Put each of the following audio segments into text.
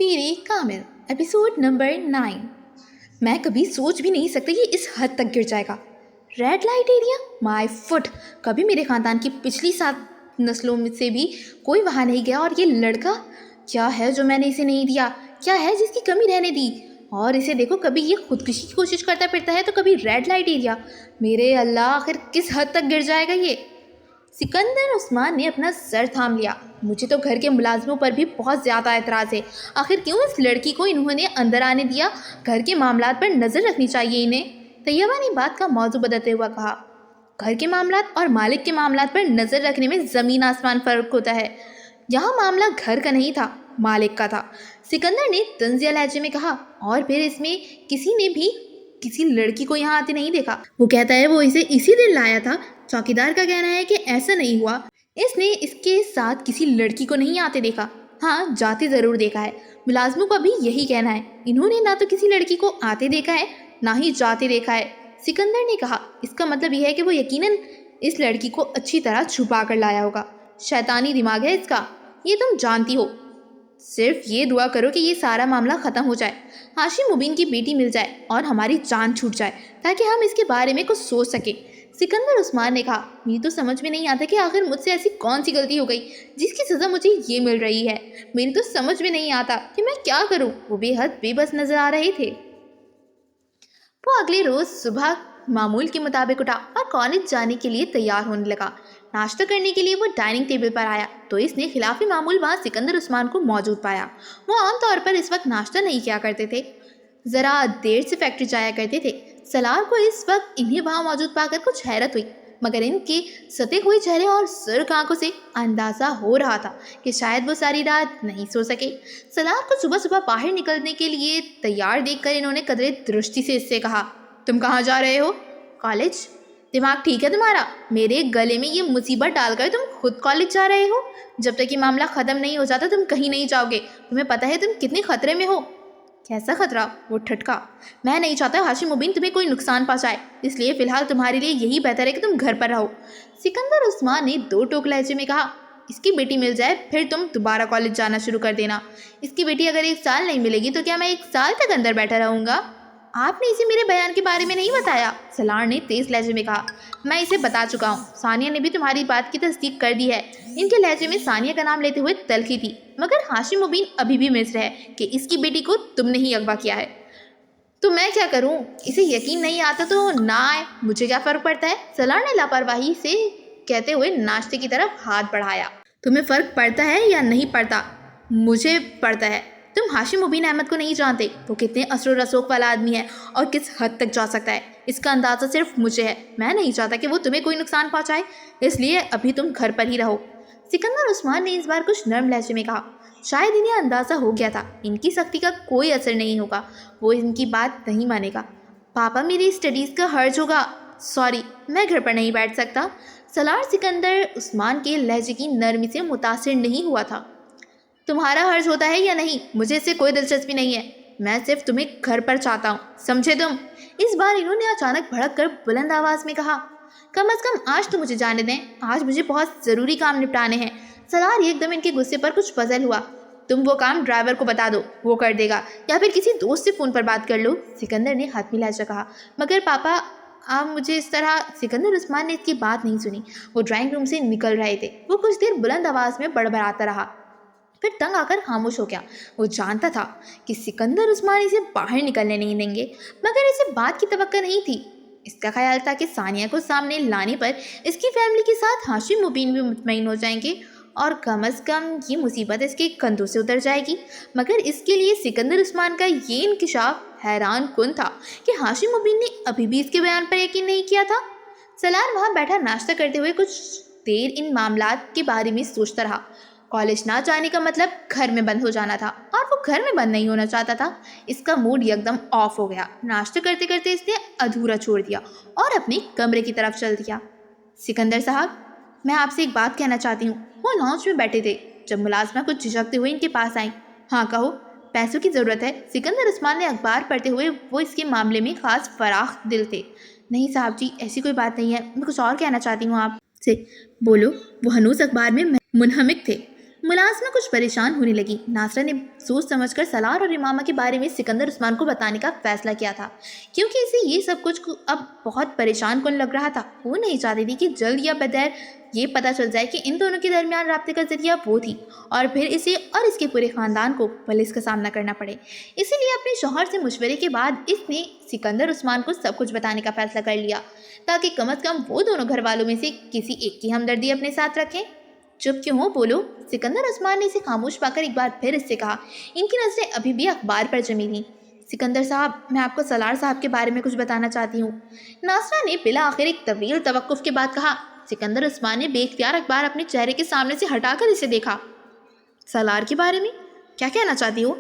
तेरे कामिल episode number 9। मैं कभी सोच भी नहीं सकती ये इस हद तक गिर जाएगा। Red light area my foot. कभी मेरे ख़ानदान की पिछली 7 नस्लों में से भी कोई वहाँ नहीं गया, और ये लड़का क्या है जो मैंने इसे नहीं दिया? क्या है जिसकी कमी रहने दी? और इसे देखो, कभी ये खुदकुशी की कोशिश करता फिरता है तो कभी रेड लाइट एरिया। मेरे अल्लाह, आखिर किस हद तक गिर जाएगा ये? सिकंदर उस्मान ने अपना सर थाम लिया। मुझे तो घर के मुलाजमों पर भी बहुत ज़्यादा एतराज़ है। आखिर क्यों इस लड़की को इन्होंने अंदर आने दिया? घर के मामलात पर नज़र रखनी चाहिए इन्हें। तैयबा ने बात का मौजू बदलते हुए कहा, घर के मामलात और मालिक के मामलात पर नज़र रखने में ज़मीन आसमान फ़र्क होता है। यहाँ मामला घर का नहीं था, मालिक का था। सिकंदर ने तंजिया लहजे में कहा, और फिर इसमें किसी ने भी किसी लड़की को यहाँ आते नहीं देखा। वो कहता है वो इसे इसी दिन लाया था। चौकीदार का कहना है कि ऐसा नहीं हुआ, इसने इसके साथ किसी लड़की को नहीं आते देखा। हाँ, जाते ज़रूर देखा है। मुलाजमों का भी यही कहना है, इन्होंने ना तो किसी लड़की को आते देखा है, ना ही जाते देखा है। सिकंदर ने कहा, इसका मतलब यह है कि वो यकीनन इस लड़की को अच्छी तरह छुपा कर लाया होगा। शैतानी दिमाग है इसका, ये तुम जानती हो। सिर्फ ये दुआ करो कि ये सारा मामला ख़त्म हो जाए, हाशिम मुबीन की बेटी मिल जाए और हमारी जान छूट जाए, ताकि हम इसके बारे में कुछ सोच सकें। सिकंदर उस्मान ने कहा, मुझे तो समझ में नहीं आता कि आखिर मुझसे ऐसी कौन सी गलती हो गई जिसकी सज़ा मुझे ये मिल रही है। मेरी तो समझ में नहीं आता कि मैं क्या करूं। वो बेहद बेबस नजर आ रहे थे। वो अगले रोज़ सुबह मामूल के मुताबिक उठा और कॉलेज जाने के लिए तैयार होने लगा। नाश्ता करने के लिए वो डाइनिंग टेबल पर आया तो इसने खिलाफी मामूल वहाँ सिकंदर उस्मान को मौजूद पाया। वो आमतौर पर इस वक्त नाश्ता नहीं किया करते थे, ज़रा देर से फैक्ट्री जाया करते थे। सलार को इस वक्त इन्हें वहाँ मौजूद पाकर कुछ हैरत हुई, मगर इनके सते हुए चेहरे और सुर्ख आंखों से अंदाज़ा हो रहा था कि शायद वो सारी रात नहीं सो सके। सलार को सुबह सुबह बाहर निकलने के लिए तैयार देखकर इन्होंने कदरे दृष्टि से इससे कहा, तुम कहाँ जा रहे हो? कॉलेज। दिमाग ठीक है तुम्हारा? मेरे गले में ये मुसीबत डालकर तुम खुद कॉलेज जा रहे हो? जब तक ये मामला ख़त्म नहीं हो जाता तुम कहीं नहीं जाओगे। तुम्हें पता है तुम कितने खतरे में हो? कैसा खतरा? वो ठटका। मैं नहीं चाहता हाशिम मुबीन तुम्हें कोई नुकसान पहुंचाए, इसलिए फ़िलहाल तुम्हारे लिए यही बेहतर है कि तुम घर पर रहो। सिकंदर उस्मान ने दो टोक लहजे में कहा, इसकी बेटी मिल जाए फिर तुम दोबारा कॉलेज जाना शुरू कर देना। इसकी बेटी अगर 1 साल नहीं मिलेगी तो क्या मैं 1 साल तक अंदर बैठा रहूँगा? आपने इसे मेरे बयान के बारे में नहीं बताया, सलार ने तेज़ लहजे में कहा। मैं इसे बता चुका हूँ, सानिया ने भी तुम्हारी बात की तस्दीक कर दी है। इनके लहजे में सानिया का नाम लेते हुए तलखी थी, मगर हाशिम मुबीन अभी भी मिस्र है कि इसकी बेटी को तुमने ही अगवा किया है। तो मैं क्या करूँ? इसे यकीन नहीं आता तो ना आए, मुझे क्या फ़र्क पड़ता है? सलार ने लापरवाही से कहते हुए नाश्ते की तरफ हाथ बढ़ाया। तुम्हें फ़र्क पड़ता है या नहीं पड़ता? मुझे पड़ता है। तुम हाशिम मुबीन अहमद को नहीं जानते, वो कितने असर रसूख वाला आदमी है और किस हद तक जा सकता है, इसका अंदाज़ा सिर्फ मुझे है। मैं नहीं चाहता कि वो तुम्हें कोई नुकसान पहुंचाए, इसलिए अभी तुम घर पर ही रहो। सिकंदर उस्मान ने इस बार कुछ नर्म लहजे में कहा। शायद इन्हें अंदाज़ा हो गया था इनकी सख्ती का कोई असर नहीं होगा, वो इनकी बात नहीं मानेगा। पापा, मेरी स्टडीज़ का हर्ज होगा। सॉरी, मैं घर पर नहीं बैठ सकता। सलार सिकंदर उस्मान के लहजे की नरमी से मुतासिर नहीं हुआ था। तुम्हारा हर्ज होता है या नहीं, मुझे इससे कोई दिलचस्पी नहीं है। मैं सिर्फ तुम्हें घर पर चाहता हूँ, समझे तुम? इस बार इन्होंने अचानक भड़क कर बुलंद आवाज़ में कहा, कम अज़ कम आज तो मुझे जाने दें, आज मुझे बहुत ज़रूरी काम निपटाने हैं। सलार एकदम इनके गुस्से पर कुछ पजल हुआ। तुम वो काम ड्राइवर को बता दो, वो कर देगा, या फिर किसी दोस्त से फ़ोन पर बात कर लो, सिकंदर ने हतमी लहजा कहा। मगर पापा, आप मुझे इस तरह। सिकंदर उस्मान ने इसकी बात नहीं सुनी। वो ड्राइंग रूम से निकल रहे थे। वो कुछ देर बुलंद आवाज़ में बड़बड़ाता रहा, फिर तंग आकर खामोश हो गया। वो जानता था कि सिकंदर उस्मान इसे बाहर निकलने नहीं देंगे, मगर इसे बात की तवक्को नहीं थी। इसका ख्याल था कि सानिया को सामने लाने पर इसकी फैमिली के साथ हाशिम मुबीन भी मुतमईन हो जाएंगे और कम अज़ कम ये मुसीबत इसके कंधों से उतर जाएगी। मगर इसके लिए सिकंदर उस्मान का ये इंकिशाफ हैरान कुन था कि हाशिम मुबीन ने अभी भी इसके बयान पर यकीन नहीं किया था। सलार वहाँ बैठा नाश्ता करते हुए कुछ देर इन मामलात के बारे में सोचता रहा। कॉलेज ना जाने का मतलब घर में बंद हो जाना था, और वो घर में बंद नहीं होना चाहता था। इसका मूड एकदम ऑफ हो गया। नाश्ता करते करते इसने अधूरा छोड़ दिया और अपने कमरे की तरफ चल दिया। सिकंदर साहब, मैं आपसे एक बात कहना चाहती हूँ। वो लॉन्च में बैठे थे जब मुलाजमा कुछ झिझकते हुए इनके पास आई। हाँ कहो। पैसों की ज़रूरत है। सिकंदर उस्मान ने अखबार पढ़ते हुए, वो इसके मामले में ख़ास फराख दिल थे। नहीं साहब जी, ऐसी कोई बात नहीं है, मैं कुछ और कहना चाहती हूँ आपसे। बोलो। वो हनूस अखबार में मुनहमिक थे। मुलाजमा कुछ परेशान होने लगी। नासरा ने सोच समझकर सलार और इमामा के बारे में सिकंदर उस्मान को बताने का फैसला किया था, क्योंकि इसे ये सब कुछ अब बहुत परेशान कौन लग रहा था। वो नहीं चाहती थी कि जल्द या बदैर ये पता चल जाए कि इन दोनों के दरमियान राब्ते का जरिया वो थी, और फिर इसे और इसके पूरे ख़ानदान को पुलिस का सामना करना पड़े। इसीलिए अपने शौहर से मशवरे के बाद इसने सिकंदर उस्मान को सब कुछ बताने का फैसला कर लिया, ताकि कम अज़ कम वो दोनों घर वालों में से किसी एक की हमदर्दी अपने साथ रखें। चुप क्यों हो, बोलो। सिकंदर उस्मान ने इसे खामोश पाकर एक बार फिर इससे कहा। इनकी नज़रें अभी भी अखबार पर जमी थीं। सिकंदर साहब, मैं आपको सलार साहब के बारे में कुछ बताना चाहती हूँ, नासरा ने बिला आखिर एक तवील तवक्कुफ के बाद कहा। सिकंदर उस्मान ने बेख्तियार अखबार अपने चेहरे के सामने से हटाकर इसे देखा। सलार के बारे में क्या कहना चाहती हो?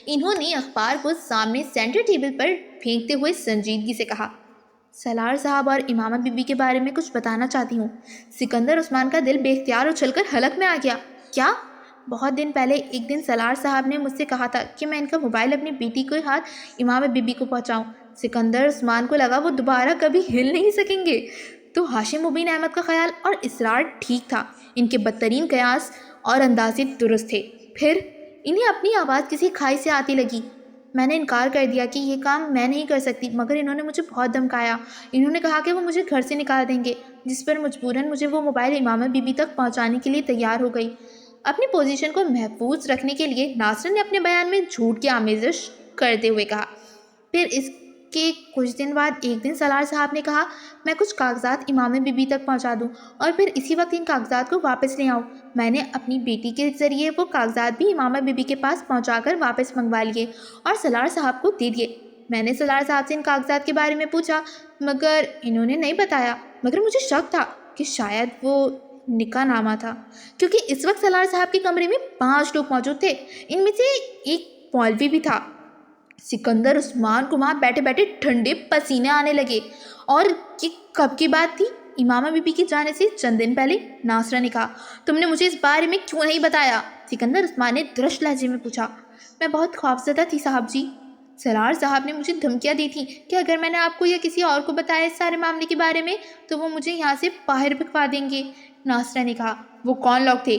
इन्होंने अखबार को सामने सेंटर टेबल पर फेंकते हुए संजीदगी से कहा। सलार साहब और इमामा बीबी के बारे में कुछ बताना चाहती हूँ। सिकंदर उस्मान का दिल बेख्तियार उछलकर हलक में आ गया। क्या? बहुत दिन पहले एक दिन सलार साहब ने मुझसे कहा था कि मैं इनका मोबाइल अपनी बेटी के हाथ इमामा बीबी को पहुँचाऊँ। सिकंदर उस्मान को लगा वो दोबारा कभी हिल नहीं सकेंगे। तो हाशिम मुबीन अहमद का ख्याल और इसरार ठीक था। इनके बदतरीन कयास और अंदाज़े दुरुस्त थे। फिर इन्हें अपनी आवाज़ किसी खाई से आती लगी। मैंने इनकार कर दिया कि ये काम मैं नहीं कर सकती, मगर इन्होंने मुझे बहुत धमकाया। इन्होंने कहा कि वो मुझे घर से निकाल देंगे, जिस पर मजबूरन मुझे वो मोबाइल इमामा बीबी तक पहुंचाने के लिए तैयार हो गई। अपनी पोजीशन को महफूज रखने के लिए नासर ने अपने बयान में झूठ की आमेज़श करते हुए कहा। फिर इसके कुछ दिन बाद एक दिन सलार साहब ने कहा, मैं कुछ कागजात इमामा बीबी तक पहुंचा दूं और फिर इसी वक्त इन कागजात को वापस ले आऊं। मैंने अपनी बेटी के ज़रिए वो कागजात भी इमामा बीबी के पास पहुंचाकर वापस मंगवा लिए और सलार साहब को दे दिए। मैंने सलार साहब से इन कागजात के बारे में पूछा, मगर इन्होंने नहीं बताया। मगर मुझे शक था कि शायद वो निकाहनामा था, क्योंकि इस वक्त सलार साहब के कमरे में 5 लोग मौजूद थे। इनमें से एक मौलवी भी था। सिकंदर उस्मान को वहाँ बैठे बैठे ठंडे पसीने आने लगे। और ये कब की बात थी? इमामा बीबी के जाने से चंद दिन पहले। नासरा ने कहा, तुमने मुझे इस बारे में क्यों नहीं बताया? सिकंदर उस्मान ने दरश लहजे में पूछा। मैं बहुत खौफजदा थी साहब जी। सलार साहब ने मुझे धमकियाँ दी थी कि अगर मैंने आपको या किसी और को बताया इस सारे मामले के बारे में तो वो मुझे यहाँ से बाहर भिजवा देंगे। नासरा ने कहा, वो कौन लोग थे?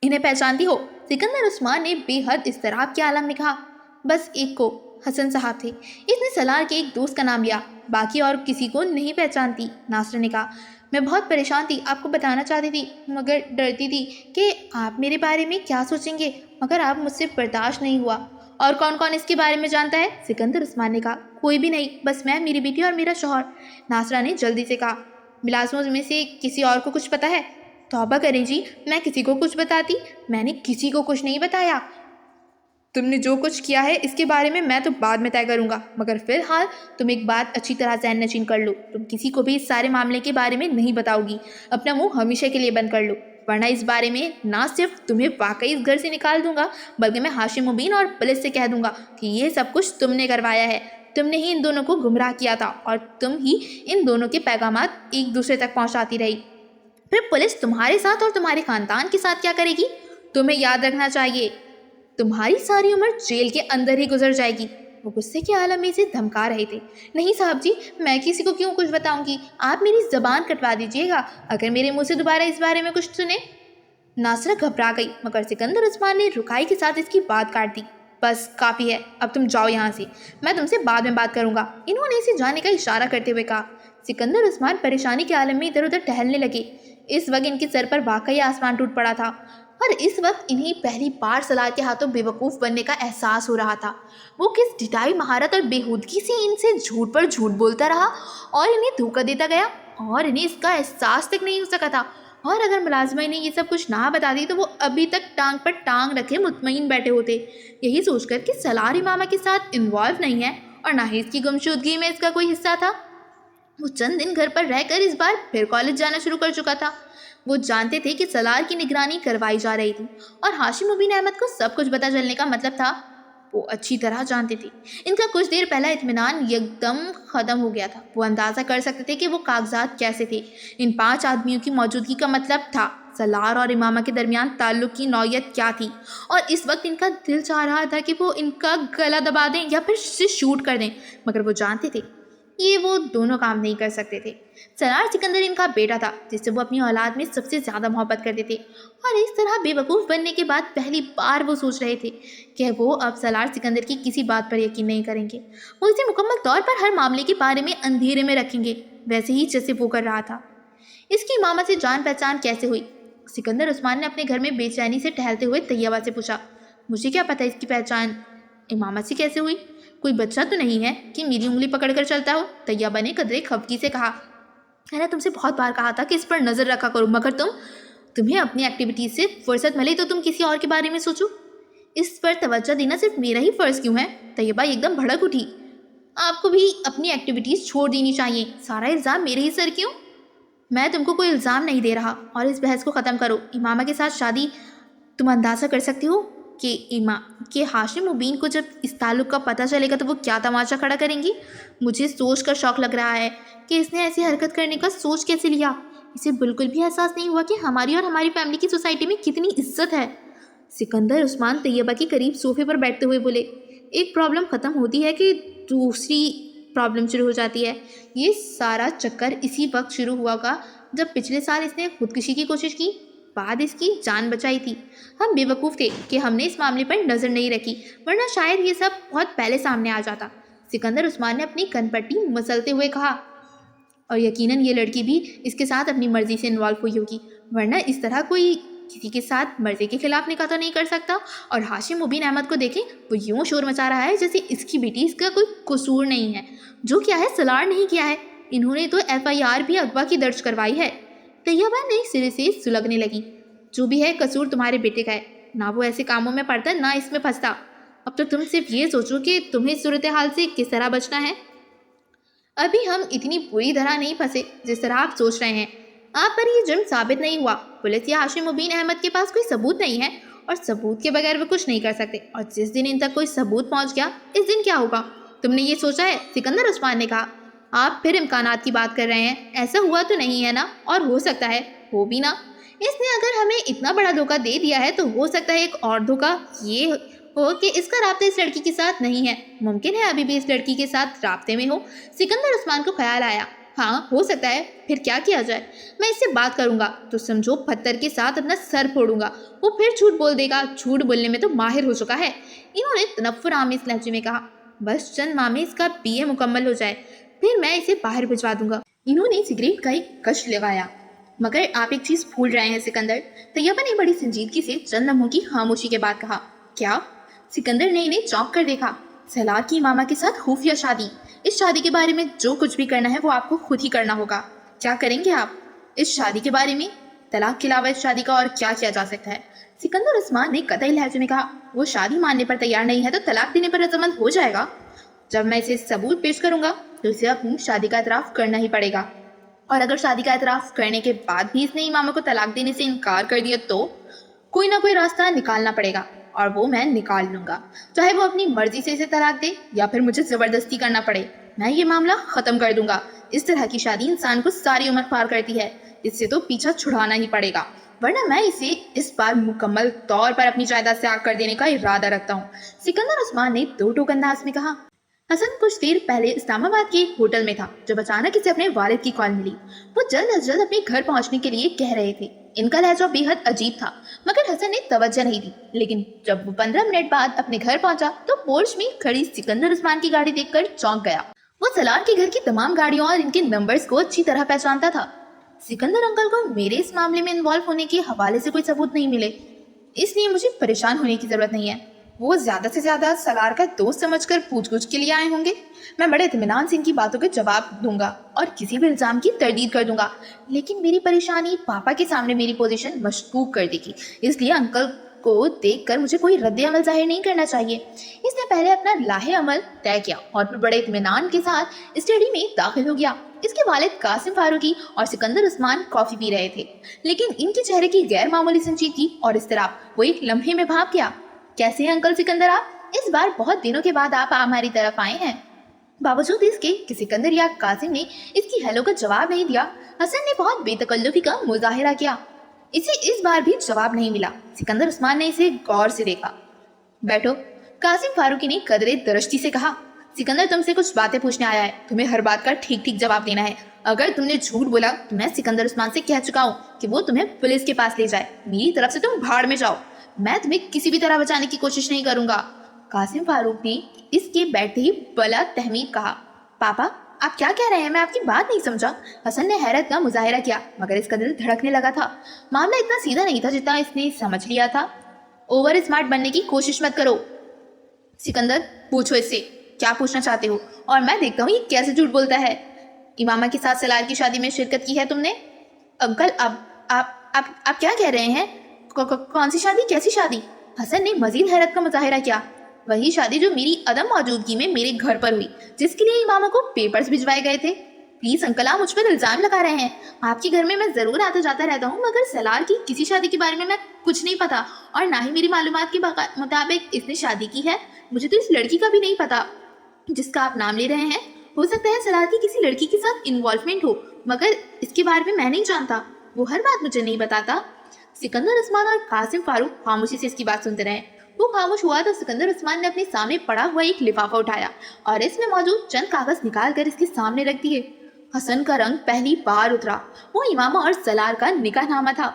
इन्हें पहचानती हो? सिकंदर उस्मान ने बेहद इस्तराब के आलम में कहा, बस एक को, हसन साहब थे। इसने सलार के एक दोस्त का नाम लिया, बाकी और किसी को नहीं पहचानती। नासरा ने कहा, मैं बहुत परेशान थी, आपको बताना चाहती थी, मगर डरती थी कि आप मेरे बारे में क्या सोचेंगे, मगर आप मुझसे बर्दाश्त नहीं हुआ। और कौन कौन इसके बारे में जानता है? सिकंदर उस्मान ने कहा, कोई भी नहीं, बस मैं, मेरी बेटी और मेरा शौहर। नासरा ने जल्दी से कहा, मुलाजमों में से किसी और को कुछ पता है? तौबा करें जी, मैं किसी को कुछ बताती? मैंने किसी को कुछ नहीं बताया। तुमने जो कुछ किया है इसके बारे में मैं तो बाद में तय करूंगा, मगर फिलहाल तुम एक बात अच्छी तरह ज़हन नशीन कर लो, तुम किसी को भी इस सारे मामले के बारे में नहीं बताओगी। अपना मुंह हमेशा के लिए बंद कर लो, वरना इस बारे में ना सिर्फ तुम्हें वाकई इस घर से निकाल दूंगा, बल्कि मैं हाशिम मुबीन और पुलिस से कह दूंगा कि ये सब कुछ तुमने करवाया है। तुमने ही इन दोनों को गुमराह किया था और तुम ही इन दोनों के पैगामात एक दूसरे तक पहुँचाती रही। फिर पुलिस तुम्हारे साथ और तुम्हारे ख़ानदान के साथ क्या करेगी? तुम्हें याद रखना चाहिए, तुम्हारी सारी उम्र जेल के अंदर ही गुजर जाएगी। वो गुस्से के आलम में इसे धमका रहे थे। नहीं साहब जी, मैं किसी को क्यों कुछ बताऊंगी, आप मेरी ज़बान कटवा दीजिएगा अगर मेरे मुंह से दोबारा इस बारे में कुछ सुने। नासरा घबरा गई, मगर सिकंदर उस्मान ने रुखाई के साथ इसकी बात काट दी। बस काफ़ी है, अब तुम जाओ यहाँ से, मैं तुमसे बाद में बात करूँगा। इन्होंने इसे जाने का इशारा करते हुए कहा। सिकंदर उस्मान परेशानी के आलम में इधर उधर टहलने लगे। इस वक्त इनके सर पर वाकई आसमान टूट पड़ा था और इस वक्त इन्हें पहली बार सलार के हाथों बेवकूफ़ बनने का एहसास हो रहा था। वो किस ढिठाई महारत और बेहूदगी से इनसे झूठ पर झूठ बोलता रहा और इन्हें धोखा देता गया और इन्हें इसका एहसास तक नहीं हो सका था। और अगर मुलाजमा ने ये सब कुछ ना बता दी तो वो अभी तक टांग पर टांग रखे मुतमईन बैठे होते, यही सोचकर कि सलार इमामा के साथ इन्वॉल्व नहीं है और ना ही इसकी गुमशुदगी में इसका कोई हिस्सा था। वो चंद दिन घर पर रहकर इस बार फिर कॉलेज जाना शुरू कर चुका था। वो जानते थे कि सलार की निगरानी करवाई जा रही थी और हाशिम मुबीन अहमद को सब कुछ पता चलने का मतलब था, वो अच्छी तरह जानते थे। इनका कुछ देर पहला इत्मीनान एकदम ख़त्म हो गया था। वो अंदाज़ा कर सकते थे कि वो कागजात कैसे थे। इन 5 आदमियों की मौजूदगी का मतलब था सलार और इमामा के दरमियान ताल्लुक़ की नौयत क्या थी। और इस वक्त इनका दिल चाह रहा था कि वो इनका गला दबा दें या फिर इसे शूट कर दें, मगर वो जानते थे ये वो दोनों काम नहीं कर सकते थे। सलार सिकंदर इनका बेटा था जिससे वो अपनी औलाद में सबसे ज़्यादा मोहब्बत करते थे, और इस तरह बेवकूफ़ बनने के बाद पहली बार वो सोच रहे थे कि वो अब सलार सिकंदर की किसी बात पर यकीन नहीं करेंगे। वो इसे मुकम्मल तौर पर हर मामले के बारे में अंधेरे में रखेंगे, वैसे ही जैसे वो कर रहा था। इसकी मामा से जान पहचान कैसे हुई? सिकंदर उस्मान ने अपने घर में बेचैनी से टहलते हुए तैयबा से पूछा। मुझे क्या पता इसकी पहचान इमामा से कैसे हुई? कोई बच्चा तो नहीं है कि मेरी उंगली पकड़कर चलता हो? तैयबा ने कदरे खफगी से कहा। मैंने तुमसे बहुत बार कहा था कि इस पर नज़र रखा करो, मगर तुम्हें अपनी एक्टिविटीज से फुर्सत मिले तो तुम किसी और के बारे में सोचो। इस पर तवज्जो देना सिर्फ मेरा ही फ़र्ज़ क्यों है? तैयबा एकदम भड़क उठी। आपको भी अपनी एक्टिविटीज़ छोड़ देनी चाहिए, सारा इल्ज़ाम मेरे ही सर क्यों? मैं तुमको कोई इल्ज़ाम नहीं दे रहा, और इस बहस को ख़त्म करो। इमामा के साथ शादी, तुम अंदाज़ा कर सकते हो कि हाशिम मुबीन को जब इस ताल्लुक़ का पता चलेगा तो वो क्या तमाशा खड़ा करेंगी। मुझे सोच कर शौक़ लग रहा है कि इसने ऐसी हरकत करने का सोच कैसे लिया। इसे बिल्कुल भी एहसास नहीं हुआ कि हमारी और हमारी फैमिली की सोसाइटी में कितनी इज्जत है। सिकंदर उस्मान तैयबा के करीब सोफे पर बैठते हुए बोले। एक प्रॉब्लम ख़त्म होती है कि दूसरी प्रॉब्लम शुरू हो जाती है। ये सारा चक्कर इसी वक्त शुरू हुआ होगा जब पिछले साल इसने खुदकुशी की कोशिश की, बाद इसकी जान बचाई थी। हम बेवकूफ़ थे कि हमने इस मामले पर नज़र नहीं रखी, वरना शायद ये सब बहुत पहले सामने आ जाता। सिकंदर उस्मान ने अपनी कनपट्टी मसलते हुए कहा। और यकीनन ये लड़की भी इसके साथ अपनी मर्ज़ी से इन्वॉल्व हुई होगी, वरना इस तरह कोई किसी के साथ मर्ज़ी के खिलाफ निकाह तो नहीं कर सकता। और हाशिम मुबीन अहमद को देखें, वो यूँ शोर मचा रहा है जैसे इसकी बेटी इसका कोई कसूर नहीं है। जो किया है सलार नहीं किया है, इन्होंने तो FIR भी अगवा की दर्ज करवाई है। तैयबा नए सिरे से सुलगने लगी। जो भी है कसूर तुम्हारे बेटे का है, ना वो ऐसे कामों में पड़ता ना इसमें फंसता। अब तो तुम सिर्फ ये सोचो कि तुम्हें सूरत हाल से किस तरह बचना है। अभी हम इतनी बुरी तरह नहीं फंसे जिस तरह आप सोच रहे हैं। आप पर ये जुर्म साबित नहीं हुआ, पुलिस या हाशिम मुबीन अहमद के पास कोई सबूत नहीं है, और सबूत के बगैर वो कुछ नहीं कर सकते। और जिस दिन इन तक कोई सबूत पहुंच गया, इस दिन क्या होगा तुमने ये सोचा है? सिकंदर उस्मान ने कहा। आप फिर इम्कानात की बात कर रहे हैं। ऐसा हुआ तो नहीं है ना, और हो सकता है हो भी ना। इसने अगर हमें इतना बड़ा धोखा दे दिया है तो हो सकता है एक और धोखा ये हो कि इसका राब्ता इस लड़की के साथ नहीं है। मुमकिन है अभी भी इस लड़की के साथ राब्ते में हो। सिकंदर उस्मान को ख्याल आया। हाँ हो सकता है, फिर क्या किया जाए? मैं इससे बात करूंगा तो समझो पत्थर के साथ अपना सर फोड़ूंगा। वो फिर झूठ बोल देगा, झूठ बोलने में तो माहिर हो चुका है। इन्होंने तनफ्फुर आमेज लहजे में कहा। बस चंद माह में इसका BA मुकम्मल हो जाए, फिर मैं इसे बाहर भिजवा दूंगा। इन्होंने सिगरेट का एक कश लगाया। मगर आप एक चीज़ भूल रहे हैं सिकंदर, तैयबा ने बड़ी संजीदगी से चंद लम्हों की खामोशी के बाद कहा। क्या? सिकंदर ने इन्हें चौंक कर देखा। सलार की मामा के साथ खुफिया शादी। इस शादी के बारे में जो कुछ भी करना है वो आपको खुद ही करना होगा। क्या करेंगे आप इस शादी के बारे में? तलाक के अलावा इस शादी का और क्या किया जा सकता है? सिकंदर उस्मान ने कतई लहजे में कहा। वो शादी मानने पर तैयार नहीं है तो तलाक देने पर रजामंद हो जाएगा। जब मैं इसे सबूत पेश करूंगा तो इसे अपनी शादी का एतराफ़ करना ही पड़ेगा, और अगर शादी का एतराफ़ करने के बाद भी इसने इमामा को तलाक देने से इनकार कर दिया तो कोई ना कोई रास्ता निकालना पड़ेगा, और वो मैं निकाल लूँगा। चाहे वो अपनी मर्जी से इसे तलाक दे या फिर मुझे ज़बरदस्ती करना पड़े, मैं ये मामला ख़त्म कर दूंगा। इस तरह की शादी इंसान को सारी उम्र पार करती है, इससे तो पीछा छुड़ाना ही पड़ेगा, वरना मैं इसे इस बार मुकम्मल तौर पर अपनी जायदाद से आग कर देने का इरादा रखता हूँ। सिकंदर उस्मान ने दो टोक अंदाज में कहा। हसन कुछ देर पहले इस्लामाबाद के एक होटल में था जब अचानक इसे अपने वालिद की कॉल मिली। वो जल्द अज जल्द अपने घर पहुंचने के लिए कह रहे थे। इनका लहजा बेहद अजीब था, मगर हसन ने तवज्जो नहीं दी। लेकिन जब वो 15 मिनट बाद अपने घर पहुंचा तो पोर्च में खड़ी सिकंदर उस्मान की गाड़ी देखकर चौंक गया। वो सलार के घर की तमाम गाड़ियों और इनके नंबर्स को अच्छी तरह पहचानता था। सिकंदर अंकल को मेरे इस मामले में इन्वॉल्व होने के हवाले से कोई सबूत नहीं मिले, इसलिए मुझे परेशान होने की जरूरत नहीं है। वो ज्यादा से ज्यादा सलार का दोस्त समझकर पूछ-गुछ के लिए आए होंगे। मैं बड़े इत्मीनान से इनकी बातों के जवाब दूंगा और किसी भी इल्जाम की तरदीद कर दूंगा, लेकिन मेरी परेशानी पापा के सामने मेरी पोजीशन मशकूक कर देगी, इसलिए अंकल को देखकर मुझे कोई रद्द अमल जाहिर नहीं करना चाहिए। इसने पहले अपना लाहे अमल तय किया और फिर बड़े इत्मीनान के साथ स्टडी में दाखिल हो गया। इसके वालिद कासिम फारूकी और सिकंदर उस्मान कॉफी पी रहे थे, लेकिन इनके चेहरे की गैर मामूली संजीदगी और इस्तराब वो एक लम्हे में भाग गया। कैसे हैं अंकल सिकंदर आप? इस बार बहुत दिनों के बाद आप हमारी तरफ आए हैं। बावजूद इसके कि सिकंदर या कासिम ने इसकी हेलो का जवाब नहीं दिया, हसन ने बहुत बेतकल्लुफी का मुजाहिरा किया। इसे इस बार भी जवाब नहीं मिला। सिकंदर उस्मान ने इसे गौर से देखा। बैठो, कासिम फारूकी ने कदरे दरश्ती से कहा। सिकंदर तुमसे कुछ बातें पूछने आया है, तुम्हें हर बात का ठीक ठीक जवाब देना है। अगर तुमने झूठ बोला तो मैं सिकंदर उस्मान से कह चुका हूँ कि वो तुम्हें पुलिस के पास ले जाए। मेरी तरफ से तुम भाड़ में जाओ, मैं तुम्हें किसी भी तरह बचाने की कोशिश नहीं करूंगा। कासिम फारूक ने इसके बैठते ही बला तहमीद कहा। पापा आप क्या कह रहे हैं, मैं आपकी बात नहीं समझा। हसन ने हैरत का मुजाहिरा किया, मगर इसका दिल धड़कने लगा था। मामला इतना सीधा नहीं था जितना इसने समझ लिया था। ओवर स्मार्ट बनने की कोशिश मत करो। सिकंदर पूछो इससे क्या पूछना चाहते हो, और मैं देखता हूँ ये कैसे झूठ बोलता है। इमामा के साथ सलार की शादी में शिरकत की है तुमने? अंकल आप क्या कह रहे हैं? कौन सी शादी, कैसी शादी? हसन ने मजीद हैरत का मुजाहिरा किया। वही शादी जो मेरी अदम मौजूदगी में मेरे घर पर हुई, जिसके लिए इमामा को पेपर्स भिजवाए गए थे। प्लीज अंकल आप मुझ पर इल्जाम लगा रहे हैं। आपके घर में मैं जरूर आता जाता रहता हूँ, मगर सलार की किसी शादी के बारे में मैं कुछ नहीं पता, और ना ही मेरी मालूमात के मुताबिक इसने शादी की है। मुझे तो इस लड़की का भी नहीं पता जिसका आप नाम ले रहे हैं। हो सकता है सलार की किसी लड़की के साथ इन्वॉल्वमेंट हो, मगर इसके बारे में मैं नहीं जानता। वो हर बात मुझे नहीं बताता। सिकंदर उस्मान और कासिम फारूक खामोशी से इसकी बात सुनते रहे। वो खामोश हुआ तो सिकंदर उस्मान ने अपने सामने पड़ा हुआ एक लिफाफा उठाया और इसमें मौजूद चंद कागज निकाल कर इसके सामने रख दिए। हसन का रंग पहली बार उतरा। वो इमामा और सलार का निकाहनामा था।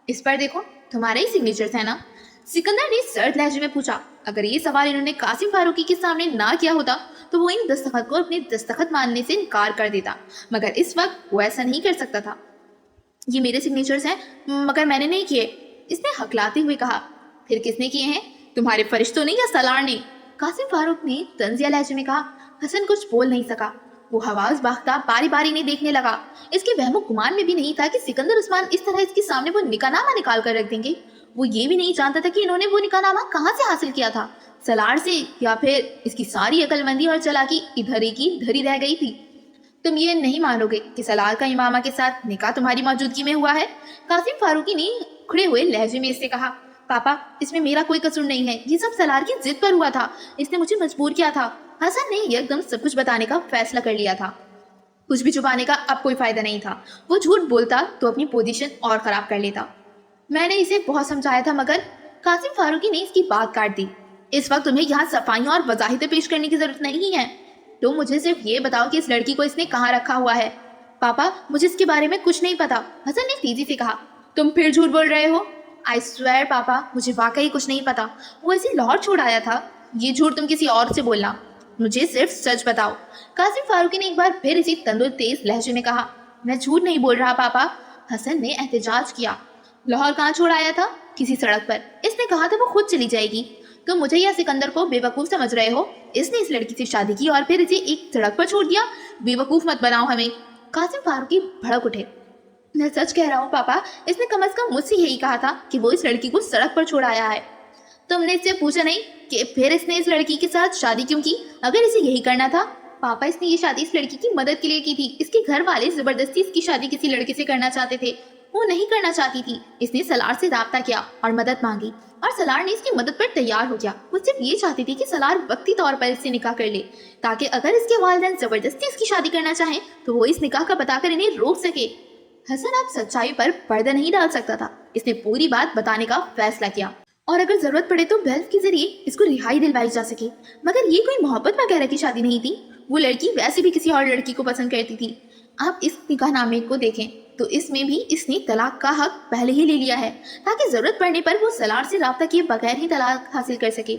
इस पर देखो, तुम्हारे ही सिग्नेचर्स है ना? सिकंदर ने सर्द लहजे में पूछा। अगर ये सवाल इन्होंने कासिम फारूकी के सामने ना किया होता तो वो इन दस्तखत को अपने दस्तखत मानने से इनकार कर देता, मगर इस वक्त वो ऐसा नहीं कर सकता था। ये मेरे सिग्नेचर्स हैं, मगर मैंने नहीं किए, इसने हकलाते हुए कहा। फिर किसने किए हैं? तुम्हारे फरिश्तों ने या सलार ने? कासिम फारूक ने तंजिया लहजे में कहा। हसन कुछ बोल नहीं सका। वो हवास बाख्ता बारी बारी नहीं देखने लगा। इसके वहमो गुमान में भी नहीं था कि सिकंदर उस्मान इस तरह इसके सामने वो निकाहनामा निकाल कर रख देंगे। वो ये भी नहीं जानता था कि इन्होंने वो निकाहनामा कहाँ से हासिल किया था, सलार से, या फिर इसकी सारी अकलमंदी और चालाकी इधर ही की धरी रह गई थी। तुम ये नहीं मानोगे कि सलार का इमामा के साथ निकाह तुम्हारी मौजूदगी में हुआ है? कासिम फारूकी ने उखड़े हुए लहजे में इससे कहा। पापा इसमें मेरा कोई कसूर नहीं है, ये सब सलार की जिद पर हुआ था, इसने मुझे मजबूर किया था। हसन ने एकदम सब कुछ बताने का फैसला कर लिया था। कुछ भी छुपाने का अब कोई फायदा नहीं था। वो झूठ बोलता तो अपनी पोजीशन और खराब कर लेता। मैंने इसे बहुत समझाया था, मगर कासिम फारूकी ने इसकी बात काट दी। इस वक्त तुम्हें यहाँ सफाइयाँ और वजाहितें पेश करने की जरूरत नहीं है। तो मुझे सिर्फ ये बताओ कि इस लड़की को इसने कहाँ रखा हुआ है। पापा मुझे इसके बारे में कुछ नहीं पता, हसन ने तेजी से कहा। तुम फिर झूठ बोल रहे हो? आई स्वेयर पापा मुझे वाकई कुछ नहीं पता। वो इसे लाहौर छोड़ आया था। ये झूठ तुम किसी और से बोलना, मुझे सिर्फ सच बताओ। कासिम फारूकी ने एक बार फिर इसी तंदुर तेज लहजे में कहा। मैं झूठ नहीं बोल रहा पापा, हसन ने एहतजाज किया। लाहौर कहाँ छोड़ आया था? किसी सड़क पर। इसने कहा था वो खुद चली जाएगी। तो मुझे या सिकंदर को बेवकूफ़ समझ रहे हो? इसने इस लड़की से शादी की और फिर इसे एक सड़क पर छोड़ दिया। बेवकूफ़ मत बनाओ हमें। कासिम फारूकी भड़क उठे। मैं सच कह रहा हूँ पापा, इसने कम अज कम मुझसे यही कहा था कि वो इस लड़की को सड़क पर छोड़ आया है। तुमने इससे पूछा नहीं कि फिर इसने इस लड़की के साथ शादी क्यों की? अगर इसे यही करना था। पापा इसने ये शादी इस लड़की की मदद के लिए की थी। इसके घर वाले जबरदस्ती इसकी शादी किसी लड़के से करना चाहते थे। वो नहीं करना चाहती थी। इसने सलार से राब्ता किया और मदद मांगी, और सलार ने इसकी मदद पर तैयार हो गया। वो सिर्फ ये चाहती थी कि सलार वक्ती तौर पर इससे निकाह कर ले, ताकि अगर इसके वालिदैन जबरदस्ती इसकी शादी करना चाहें तो वो इस निकाह का बताकर इन्हें रोक सके। हसन अब सच्चाई पर पर्दा नहीं डाल सकता था। इसने पूरी बात बताने का फैसला किया, और अगर जरूरत पड़े तो बेल्फ के जरिए इसको रिहाई दिलवाई जा सके। मगर ये कोई मोहब्बत वगैरह की शादी नहीं थी। वो लड़की वैसे भी किसी और लड़की को पसंद करती थी। आप इस निकाहनामे को देखें तो इसमें भी इसने तलाक का हक पहले ही ले लिया है, ताकि जरूरत पड़ने पर वो सलार से राब्ता किए बगैर ही तलाक हासिल कर सके।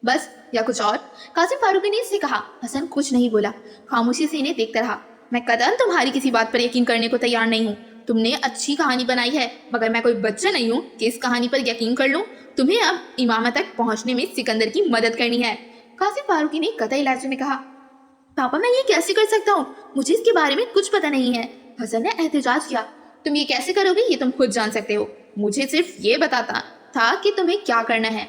बस, या कुछ और? कासिम फारूकी ने इससे कहा। हसन कुछ नहीं बोला, खामोशी से इन्हें देखता रहा। मैं कतई तुम्हारी किसी बात पर यकीन करने को तैयार नहीं हूँ। तुमने अच्छी कहानी बनाई है, मगर मैं कोई बच्चा नहीं हूँ कि इस कहानी पर यकीन कर लूँ। तुम्हें अब इमामा तक पहुँचने में सिकंदर की मदद करनी है, कासिम फारूकी ने कतई लहजे में कहा। पापा मैं ये कैसे कर सकता हूँ? मुझे इसके बारे में कुछ पता नहीं है, हसन ने एहतजाज किया। तुम ये कैसे करोगे ये तुम खुद जान सकते हो। मुझे सिर्फ ये बताता था कि तुम्हें क्या करना है।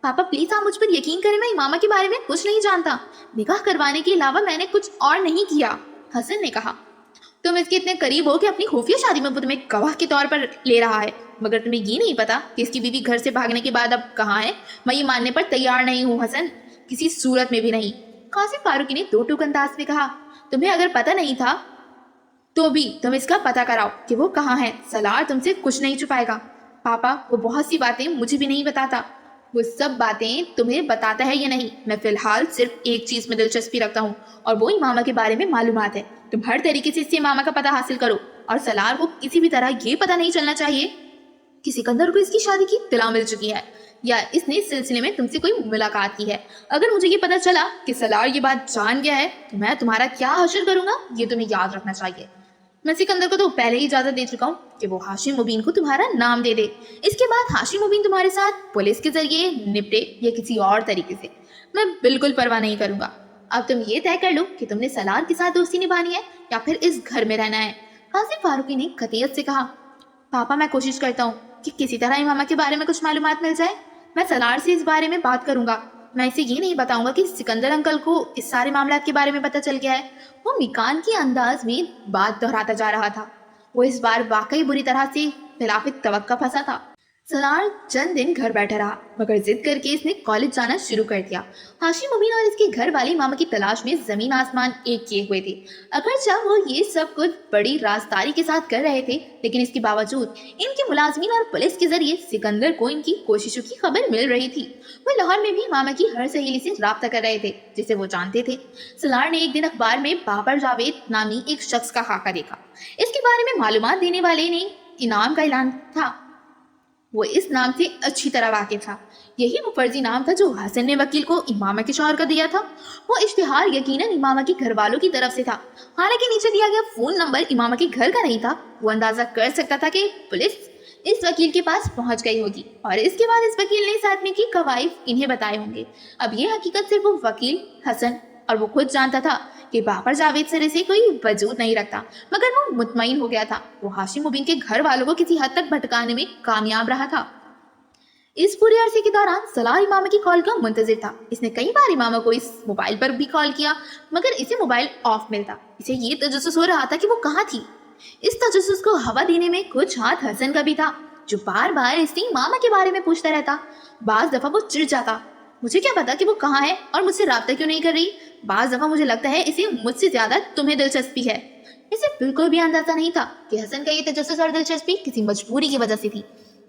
पापा प्लीज आप मुझ पर यकीन करें, मैं इमामा के बारे में कुछ नहीं जानता। निकाह करवाने के अलावा मैंने कुछ और नहीं किया, हसन ने कहा। तुम इसके इतने करीब हो कि अपनी खुफिया शादी में वो तुम्हें गवाह के तौर पर ले रहा है, मगर तुम्हें ये नहीं पता कि इसकी बीवी घर से भागने के बाद अब कहाँ है। मैं ये मानने पर तैयार नहीं हूँ हसन, किसी सूरत में भी नहीं, कासिम फारूकी ने दो टूक अंदाज में कहा। तुम्हें अगर पता नहीं था तो भी तुम इसका पता कराओ कि वो कहाँ है। सलार तुमसे कुछ नहीं छुपाएगा। पापा वो बहुत सी बातें मुझे भी नहीं बताता। وہ سب باتیں تمہیں بتاتا ہے یا نہیں؟ میں فی الحال صرف ایک چیز میں دلچسپی رکھتا ہوں اور وہ امامہ کے بارے میں معلومات ہے۔ تم ہر طریقے سے اس سے امامہ کا پتہ حاصل کرو اور سلار کو کسی بھی طرح یہ پتہ نہیں چلنا چاہیے کہ سکندر کو اس کی شادی کی اطلاع مل چکی ہے یا اس نے اس سلسلے میں تم سے کوئی ملاقات کی ہے۔ اگر مجھے یہ پتہ چلا کہ سلار یہ بات جان گیا ہے تو میں تمہارا کیا حشر کروں گا، یہ تمہیں یاد رکھنا چاہیے۔ میں سکندر کو تو پہلے ہی اجازت دے چکا ہوں کہ وہ ہاشم مبین کو تمہارا نام دے دے۔ اس کے بعد ہاشم مبین تمہارے ساتھ پولیس کے ذریعے نپٹے یا کسی اور طریقے سے، میں بالکل پرواہ نہیں کروں گا۔ اب تم یہ طے کر لو کہ تم نے سلار کے ساتھ دوستی نبھانی ہے یا پھر اس گھر میں رہنا ہے۔ قاضی فاروقی نے قطعیت سے کہا، پاپا میں کوشش کرتا ہوں کہ کسی طرح امامہ کے بارے میں کچھ معلومات مل جائے۔ میں سلار سے اس بارے میں بات کروں گا۔ میں اسے یہ نہیں بتاؤں گا کہ سکندر انکل کو اس سارے معاملات کے بارے میں پتہ چل گیا ہے۔ وہ مکان کے انداز میں بات دہراتا جا رہا تھا۔ وہ اس بار واقعی بری طرح سے خلاف توقع پھنسا تھا۔ سلار چند دن گھر بیٹھا رہا مگر ضد کر کے اس نے کالج جانا شروع کر دیا۔ ہاشم مبین اور اس کے گھر والے امامہ کی تلاش میں زمین آسمان ایک کیے ہوئے تھے۔ اگرچہ وہ یہ سب کچھ بڑی رازداری کے ساتھ کر رہے تھے لیکن اس کے باوجود ان کے ملازمین اور پولیس کے ذریعے سکندر کو ان کی کوششوں کی خبر مل رہی تھی۔ وہ لاہور میں بھی امامہ کی ہر سہیلی سے رابطہ کر رہے تھے جسے وہ جانتے تھے۔ سلار نے ایک دن اخبار میں بابر جاوید نامی ایک شخص کا خاکہ دیکھا۔ اس کے بارے میں معلومات دینے والے نے انعام کا اعلان تھا۔ وہ اس نام سے اچھی طرح واقف تھا۔ یہی وہ فرضی نام تھا جو حسن نے وکیل کو امامہ کے شوہر کا دیا تھا۔ وہ اشتہار یقیناً امامہ کے گھر والوں کی طرف سے تھا۔ حالانکہ نیچے دیا گیا فون نمبر امامہ کے گھر کا نہیں تھا، وہ اندازہ کر سکتا تھا کہ پولیس اس وکیل کے پاس پہنچ گئی ہوگی اور اس کے بعد اس وکیل نے اس آدمی کی قوائف انہیں بتائے ہوں گے۔ اب یہ حقیقت صرف وہ وکیل حسن اور وہ خود جانتا تھا کہ بابر جاوید سرے سے کوئی وجود نہیں رکھتا، مگر وہ مطمئن ہو گیا تھا وہ ہاشم مبین کے گھر والوں کو کسی حد تک بھٹکانے میں کامیاب رہا تھا۔ اس پورے عرصے کے دوران سلار امامہ کی کال کا منتظر تھا۔ اس نے کئی بار امامہ کو اس موبائل پر بھی کال کیا مگر اسے موبائل آف ملتا۔ اسے یہ تجسس ہو رہا تھا کہ وہ کہاں تھی۔ اس تجسس کو ہوا دینے میں کچھ ہاتھ حسن کا بھی تھا جو بار بار اس سے امامہ کے بارے میں پوچھتا رہتا۔ بعض دفعہ وہ چڑ جاتا، مجھے کیا پتا کہ وہ کہاں ہے اور مجھ سے رابطہ کیوں نہیں کر رہی۔ بعض دفعہ مجھے لگتا ہے اسے مجھ سے زیادہ تمہیں دلچسپی ہے۔ اسے بالکل بھی اندازہ نہیں تھا کہ حسن کا یہ تجسس اور دلچسپی کسی مجبوری کی وجہ سے تھی۔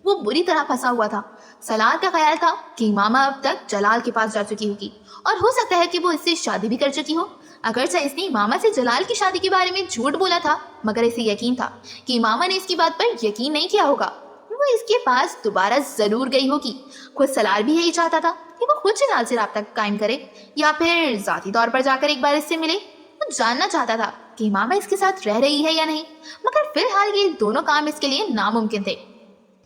وہ بری طرح پھنسا ہوا تھا۔ سلار کا خیال تھا کہ امامہ اب تک جلال کے پاس جا چکی ہوگی اور ہو سکتا ہے کہ وہ اس سے شادی بھی کر چکی ہو۔ اگرچہ اس نے امامہ سے جلال کی شادی کے بارے میں جھوٹ بولا تھا مگر اسے یقین تھا کہ امامہ نے اس کی بات پر یقین نہیں کیا ہوگا، وہ اس کے پاس دوبارہ ضرور گئی ہوگی۔ خود سلار بھی یہی چاہتا تھا کہ وہ خود جلال سے رابطہ قائم کرے یا پھر ذاتی طور پر جا کر ایک بار اس سے ملے۔ وہ جاننا چاہتا تھا کہ امامہ اس کے ساتھ رہ رہی ہے یا نہیں، مگر فی الحال یہ دونوں کام اس کے لیے ناممکن تھے۔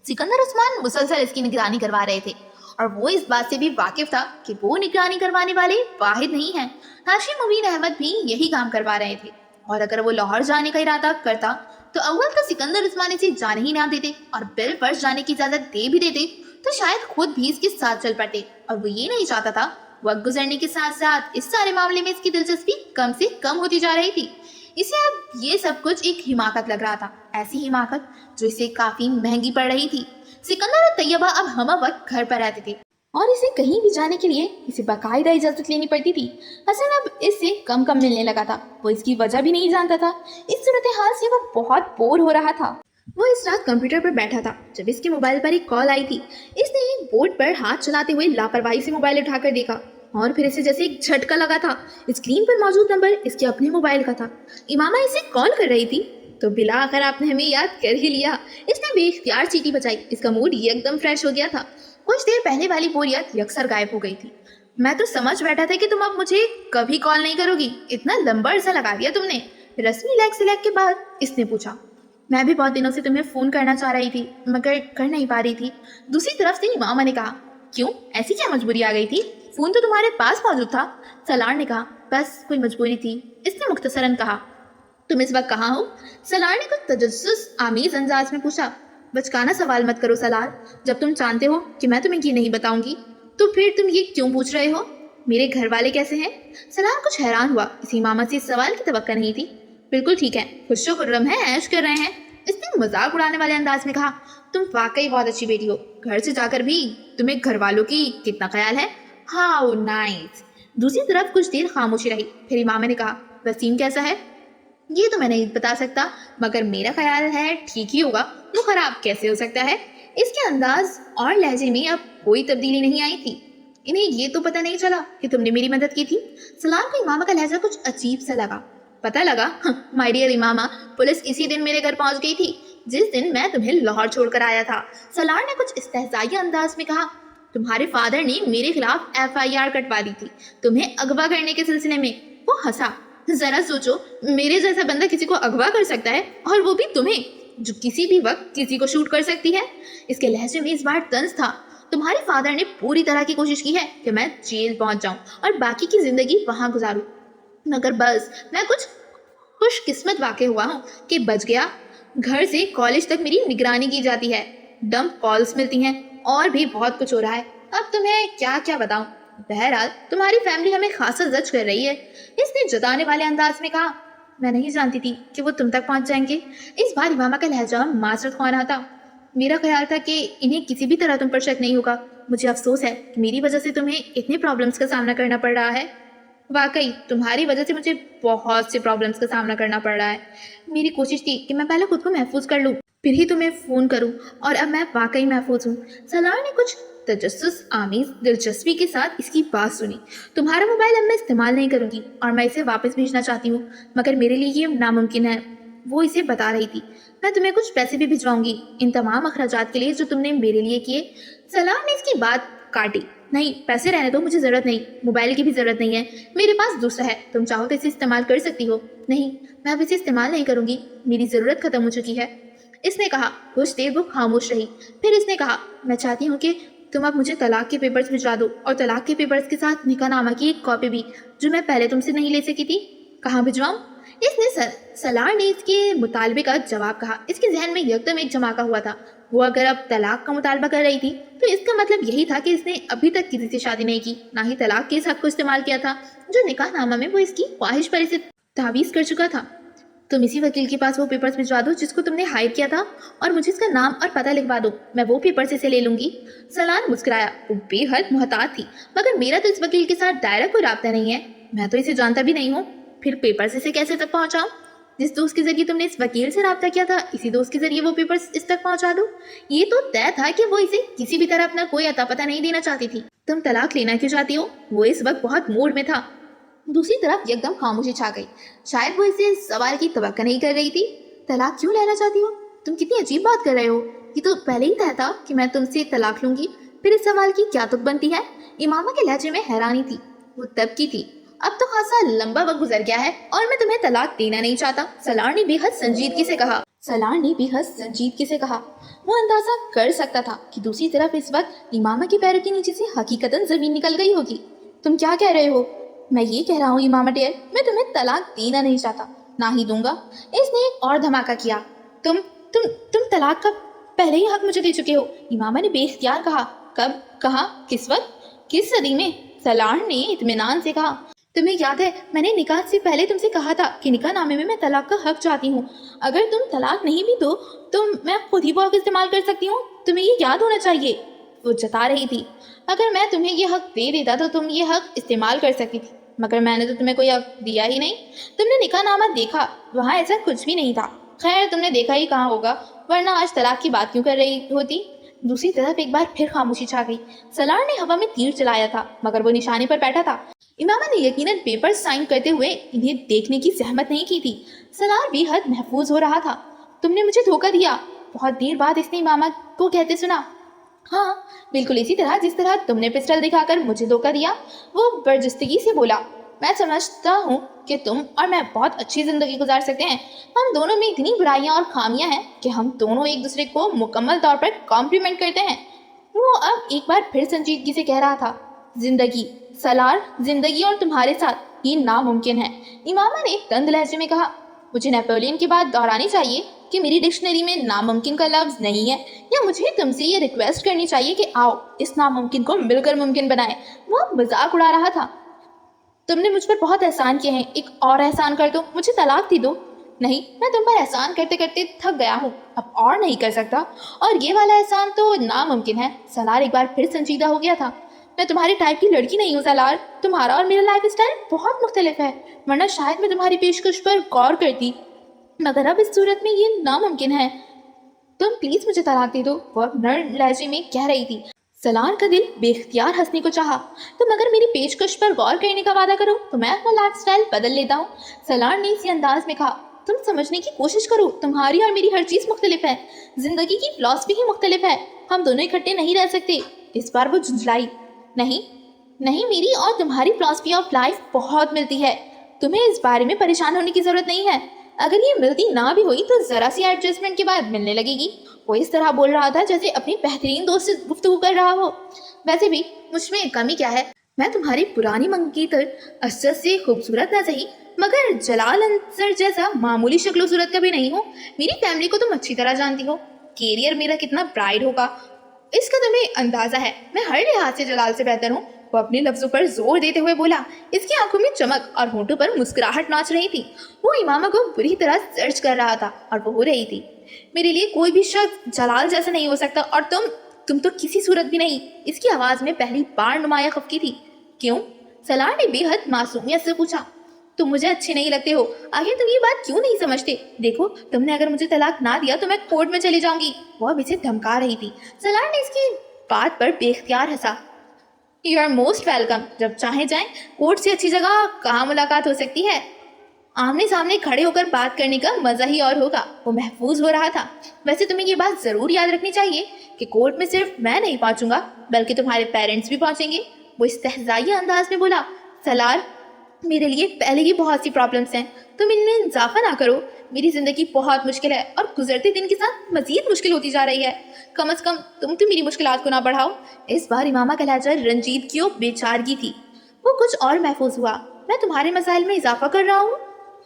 سکندر عثمان مسلسل اس کی نگرانی کروا رہے تھے اور وہ اس بات سے بھی واقف تھا کہ وہ نگرانی کروانے والے واحد نہیں ہیں۔ ہاشم مبین احمد بھی یہی کام کروا رہے تھے اور اگر وہ لاہور جانے کا ارادہ کرتا تو اول تو سکندر عثمان اسے جانے ہی نہ دیتے اور بالفرض جانے کی اجازت دے بھی دیتے تو شاید خود بھی اس کے ساتھ چل پڑتے، اور وہ یہ نہیں چاہتا تھا۔ وقت گزرنے کے ساتھ ساتھ اس سارے معاملے میں اس کی دلچسپی کم سے کم ہوتی جا رہی تھی۔ اسے اب یہ سب کچھ ایک حماقت لگ رہا تھا، ایسی حماقت جو اسے کافی مہنگی پڑ رہی تھی۔ سکندر اور طیبہ اب ہمہ وقت گھر پر رہتے تھے اور اسے کہیں بھی جانے کے لیے اسے باقاعدہ اجازت لینی پڑتی تھی۔ حسن اب اس سے کم ملنے لگا تھا، وہ اس کی وجہ بھی نہیں جانتا تھا۔ اس صورتحال سے وہ بہت بور ہو رہا تھا۔ وہ اس رات کمپیوٹر پر بیٹھا تھا جب اس کے موبائل پر ایک کال آئی تھی۔ اس نے ایک بورڈ پر ہاتھ چلاتے ہوئے لاپرواہی سے موبائل اٹھا کر دیکھا اور پھر اسے جیسے ایک جھٹکا لگا تھا۔ اسکرین پر موجود نمبر اس کے اپنے موبائل کا تھا۔ امامہ اسے کال کر رہی تھی تو بالآخر آپ نے ہمیں یاد کر ہی لیا۔ اس نے بے اختیار چیٹی بجائی، اس کا موڈ ایک دم فریش ہو گیا تھا۔ کچھ دیر پہلے والی بوریت یکسر غائب ہو گئی تھی۔ میں تو سمجھ بیٹھا تھا کہ تم اب مجھے کبھی کال نہیں کرو گی، اتنا لمبا عرصہ لگا دیا تم نے۔ رسمی لیگ کے بعد اس نے پوچھا، میں بھی بہت دنوں سے تمہیں فون کرنا چاہ رہی تھی مگر کر نہیں پا رہی تھی۔ دوسری طرف سے امامہ نے کہا، کیوں ایسی کیا مجبوری آ گئی تھی؟ فون تو تمہارے پاس موجود تھا۔ سلار نے کہا، بس کوئی مجبوری تھی۔ اس نے مختصراً کہا، تم اس وقت کہاں ہو؟ سلار نے کچھ تجسس آمیز انداز میں پوچھا۔ بچکانا سوال مت کرو سلار، جب تم جانتے ہو کہ میں تمہیں یہ نہیں بتاؤں گی تو پھر تم یہ کیوں پوچھ رہے ہو؟ میرے گھر والے کیسے ہیں؟ سلار کچھ حیران ہوا، اسی امامہ سے اس سوال کی توقع نہیں تھی۔ بالکل ٹھیک ہے، خوش و خرم ہے، عیش کر رہے ہیں۔ اس نے مذاق اڑانے والے انداز میں کہا، تم واقعی بہت اچھی بیٹی ہو، گھر سے جا کر بھی تمہیں گھر والوں کی کتنا خیال ہے؟ How nice. دوسری طرف کچھ دیر خاموشی رہی، پھر امامہ نے کہا، وسیم کیسا ہے؟ یہ تو میں نہیں بتا سکتا مگر میرا خیال ہے ٹھیک ہی ہوگا، وہ خراب کیسے ہو سکتا ہے؟ इसके अंदाज और लहजे में अब कोई तब्दीली नहीं आई थी। इन्हें ये तो पता नहीं चला कि तुमने मेरी मदद की थी। सलार को इमामा का लहजा कुछ अजीब सा लगा। पता लगा? माय डियर इमामा, पुलिस इसी दिन मेरे घर पहुंच गई थी जिस दिन मैं तुम्हें लाहौर छोड़कर आया था। सलार ने कुछ इस्तेहज़ाई अंदाज में कहा। तुम्हारे फादर ने मेरे खिलाफ FIR कटवा दी थी तुम्हें अगवा करने के सिलसिले में। वो हंसा। जरा सोचो, मेरे जैसा बंदा किसी को अगवा कर सकता है, और वो भी तुम्हें, जो किसी भी वक्त किसी को शूट कर सकती है। इसके लहजे में इस बार तंज था। तुम्हारे फादर ने पूरी तरह की कोशिश की है कि मैं जेल पहुंच जाऊं और बाकी की जिंदगी वहां गुजारूं, मगर बस मैं कुछ खुशकिस्मत वाक़ हुआ हूँ कि बच गया। घर से कॉलेज तक मेरी निगरानी की जाती है, डंप कॉल्स मिलती हैं, और भी बहुत कुछ हो रहा है। अब तुम्हें क्या क्या बताऊं। बहरहाल तुम्हारी फैमिली हमें खासा जज कर रही है, इसने जताने वाले अंदाज में कहा। मैं नहीं जानती थी कि वो तुम तक पहुंच जाएंगे। इस बार इमामा का लहजा मासरत ख्वाना था। मेरा ख्याल था कि इन्हें किसी भी तरह तुम पर शक नहीं होगा। मुझे अफसोस है कि मेरी वजह से तुम्हें इतने प्रॉब्लम्स का सामना करना पड़ रहा है। वाकई तुम्हारी वजह से मुझे बहुत से प्रॉब्लम्स का सामना करना पड़ रहा है। मेरी कोशिश थी कि मैं पहले खुद को महफूज कर लूँ, फिर ही तुम्हें फ़ोन करूँ, और अब मैं वाकई महफूज हूँ। सलार ने कुछ तजस्सुस आमीज़ दिलचस्पी के साथ इसकी बात सुनी। तुम्हारा मोबाइल अब मैं इस्तेमाल नहीं करूँगी और मैं इसे वापस भेजना चाहती हूँ, मगर मेरे लिए ये नामुमकिन है। वो इसे बता रही थी। मैं तुम्हें कुछ पैसे भी भिजवाऊंगी इन तमाम अखराजात के लिए जो तुमने मेरे लिए किए। सलार ने इसकी बात काटी। नहीं, पैसे रहने दो, मुझे ज़रूरत नहीं, मोबाइल की भी ज़रूरत नहीं है, मेरे पास दूसरा है, तुम चाहो तो इसे इस्तेमाल कर सकती हो। नहीं, मैं अब इसे इस्तेमाल नहीं करूँगी, मेरी ज़रूरत ख़त्म हो चुकी है, इसने कहा। कुछ देर वो खामोश रही, फिर इसने कहा, मैं चाहती हूँ कि तुम अब मुझे तलाक के पेपर्स भिजवा दो, और तलाक के पेपर्स के साथ निकाहनामा की एक कॉपी भी, जो मैं पहले तुमसे नहीं ले सकी थी। कहाँ भिजवाऊँ? इसने सलार ने इसके मुतालबे का जवाब कहा। इसके जहन में यकदम एक जमाका हुआ था। वो अगर अब तलाक का मुतालबा कर रही थी तो इसका मतलब यही था कि इसने अभी तक किसी से शादी नहीं की, ना ही तलाक के इस हक को इस्तेमाल किया था जो निकाहनामा में वो इसकी ख्वाहिश पर इसे तावीज़ कर चुका था। तुम इसी वकील के पास वो पेपर्स भिजवा दो जिसको तुमने हायर किया था, और मुझे इसका नाम और पता लिखवा दो, मैं वो पेपर्स इसे ले लूंगी। सलार मुस्कुराया। वो बेहद मुहतात थी। मगर मेरा तो इस वकील के साथ डायरेक्ट कोई राब्ता नहीं है, मैं तो इसे जानता भी नहीं हूँ, फिर पेपर्स इसे कैसे तक पहुँचाऊँ? जिस दोस्त के जरिए तुमने इस वकील से राब्ता किया था, इसी दोस्त के जरिए वो पेपर्स इस तक पहुंचा दो। ये तो तय था कि वो इसे किसी भी तरह अपना कोई अता पता नहीं देना चाहती थी। तुम तलाक लेना क्यों चाहती हो? वो इस वक्त बहुत मूड में था। दूसरी तरफ एकदम खामोशी छा गई। शायद वो इसे सवाल की तवक्को नहीं कर रही थी। तलाक क्यों लेना चाहती हो? तुम कितनी अजीब बात कर रहे हो। ये तो पहले ही तय था कि मैं तुमसे तलाक लूंगी, फिर इस सवाल की क्या तुक बनती है? इमामा के लहजे में हैरानी थी। वो तब की थी, अब तो खासा लंबा वक्त गुजर गया है और मैं तुम्हें तलाक देना नहीं चाहता, सलार ने बेहद संजीदगी से कहा। वो अंदाजा कर सकता था कि दूसरी तरफ इस वक्त इमामा के पैरों के नीचे से हकीकतन जमीन निकल गई होगी। तुम क्या कह रहे हो? मैं ये कह रहा हूँ इमामा डियर, मैं तुम्हें तलाक देना नहीं चाहता, ना ही दूंगा। इसने एक और धमाका किया। तुम तलाक का पहले ही हक मुझे दे चुके हो, इमामा ने बेइख्तियार कहा। कब? कहाँ? किस वक्त? किस सदी में? सलार ने इत्मीनान से कहा। तुम्हें याद है मैंने निकाह से पहले तुमसे कहा था कि निकाह नामे में मैं तलाक का हक चाहती हूँ। अगर तुम तलाक नहीं भी दो तो मैं खुद ही वो हक इस्तेमाल कर सकती हूँ, तुम्हें ये याद होना चाहिए, वो जता रही थी। अगर मैं तुम्हें ये हक दे देता तो तुम ये हक इस्तेमाल कर सकती थी, मगर मैंने तो तुम्हें कोई हक दिया ही नहीं। तुमने निकाह नामा देखा, वहाँ ऐसा कुछ भी नहीं था। खैर तुमने देखा ही कहाँ होगा, वरना आज तलाक की बात क्यों कर रही होती। दूसरी तरफ एक बार फिर खामोशी छा गई। सलार ने हवा में तीर चलाया था, मगर वो निशाने पर बैठा था। इमामा ने यकीनन पेपर साइन करते हुए इन्हें देखने की जहमत नहीं की थी। सलार बेहद महफूज हो रहा था। तुमने मुझे धोखा दिया, बहुत देर बाद इसने इमामा को कहते सुना। हाँ, बिल्कुल इसी तरह जिस तरह तुमने पिस्टल दिखाकर मुझे धोखा दिया, वो बर्जस्तगी से बोला। मैं समझता हूँ कि तुम और मैं बहुत अच्छी ज़िंदगी गुजार सकते हैं। हम दोनों में इतनी बुराइयाँ और खामियाँ हैं कि हम दोनों एक दूसरे को मुकम्मल तौर पर कॉम्प्लीमेंट करते हैं। वो अब एक बार फिर संजीदगी से कह रहा था। जिंदगी सलार, जिंदगी और तुम्हारे साथ ये नामुमकिन है, इमामा ने तंद लहजे में कहा। मुझे नेपोलियन की बात दोहरानी चाहिए कि मेरी डिक्शनरी में नामुमकिन का लफ्ज़ नहीं है, या मुझे तुमसे ये रिक्वेस्ट करनी चाहिए कि आओ इस नामुमकिन को मिलकर मुमकिन बनाएं। वो मजाक उड़ा रहा था। तुमने मुझ पर बहुत एहसान किए हैं, एक और एहसान कर दो, मुझे तलाक दे दो। नहीं, मैं तुम पर एहसान करते करते थक गया हूँ, अब और नहीं कर सकता, और ये वाला एहसान तो नामुमकिन है। सलार एक बार फिर संजीदा हो गया था। मैं तुम्हारी टाइप की लड़की नहीं हूँ सलार, तुम्हारा और मेरा लाइफ स्टाइल बहुत मुख्तलिफ है, वरना शायद मैं तुम्हारी पेशकश पर गौर करती, मगर अब इस सूरत में ये नामुमकिन है। तुम प्लीज मुझे तलाक दे दो, वो नर्म लहजे में कह रही थी। सलार का दिल बेख्तियार हंसने को चाहा। तुम अगर मेरी पेशकश पर गौर करने का वादा करो तो मैं अपना लाइफस्टाइल बदल लेता हूँ, सलार ने इसी अंदाज में कहा। तुम समझने की कोशिश करो, तुम्हारी और मेरी हर चीज़ मुख्तलिफ है, जिंदगी की फिलॉसफी ही मुख्तलिफ है, हम दोनों इकट्ठे नहीं रह सकते। इस बार वो झुंझलाई। नहीं नहीं, मेरी और तुम्हारी फिलॉसफी ऑफ लाइफ बहुत मिलती है, तुम्हें इस बारे में परेशान होने की जरूरत नहीं है। अगर ये मिलती ना भी हुई तो जरा सी एडजस्टमेंट के बाद मिलने लगेगी। वो इस तरह बोल रहा था जैसे अपनी बेहतरीन दोस्त से गुफ्तगू कर रहा हो। वैसे भी मुझमें कमी क्या है, मैं तुम्हारी पुरानी मंगीतर असद से खूबसूरत ना सही मगर जलाल अंसर जैसा मामूली शक्लो सूरत का भी नहीं हो। मेरी फैमिली को तुम अच्छी तरह जानती हो, कैरियर मेरा कितना ब्राइट होगा इसका तुम्हें अंदाजा है। मैं हर लिहाज से जलाल से बेहतर हूँ, वो अपने लफ्जों पर जोर देते हुए बोला। इसकी आंखों में चमक और होंठों पर मुस्कुराहट नाच रही थी। वो इमामा को बुरी तरह सर्च कर रहा था और वो हो रही थी, मेरे लिए कोई भी शख्स जलाल जैसा नहीं हो सकता, और तुम तो किसी सूरत भी नहीं। इसकी आवाज़ में पहली बार नुमाया खफकी थी। क्यों? सलार ने बेहद मासूमियत से पूछा। तुम मुझे अच्छे नहीं लगते हो, आखिर तुम ये बात क्यों नहीं समझते? देखो, तुमने अगर मुझे तलाक ना दिया तो मैं कोर्ट में चली जाऊंगी। वो अब इसे धमका रही थी। सलार ने इसकी बात पर बेख्तियार हंसा। यू आर मोस्ट वेलकम, जब चाहे जाएं, कोर्ट से अच्छी जगह कहाँ मुलाकात हो सकती है। आमने सामने खड़े होकर बात करने का मजा ही और होगा। वो महफूज हो रहा था। वैसे तुम्हें ये बात जरूर याद रखनी चाहिए कि कोर्ट में सिर्फ मैं नहीं पहुंचूंगा बल्कि तुम्हारे पेरेंट्स भी पहुंचेंगे। वो इस्तेहज़ाई अंदाज में बोला। सलार, मेरे लिए पहले ही बहुत सी प्रॉब्लम्स हैं, तुम इनमें इजाफा ना करो। मेरी जिंदगी बहुत मुश्किल है और गुजरते दिन के साथ मजीद मुश्किल होती जा रही है। कम से कम तुम तो मेरी मुश्किलात को ना बढ़ाओ। इस बार इमामा का लहजा रंजीद की बेचारगी थी। वो कुछ और महफूज हुआ। मैं तुम्हारे मसाइल में इजाफा कर रहा हूँ?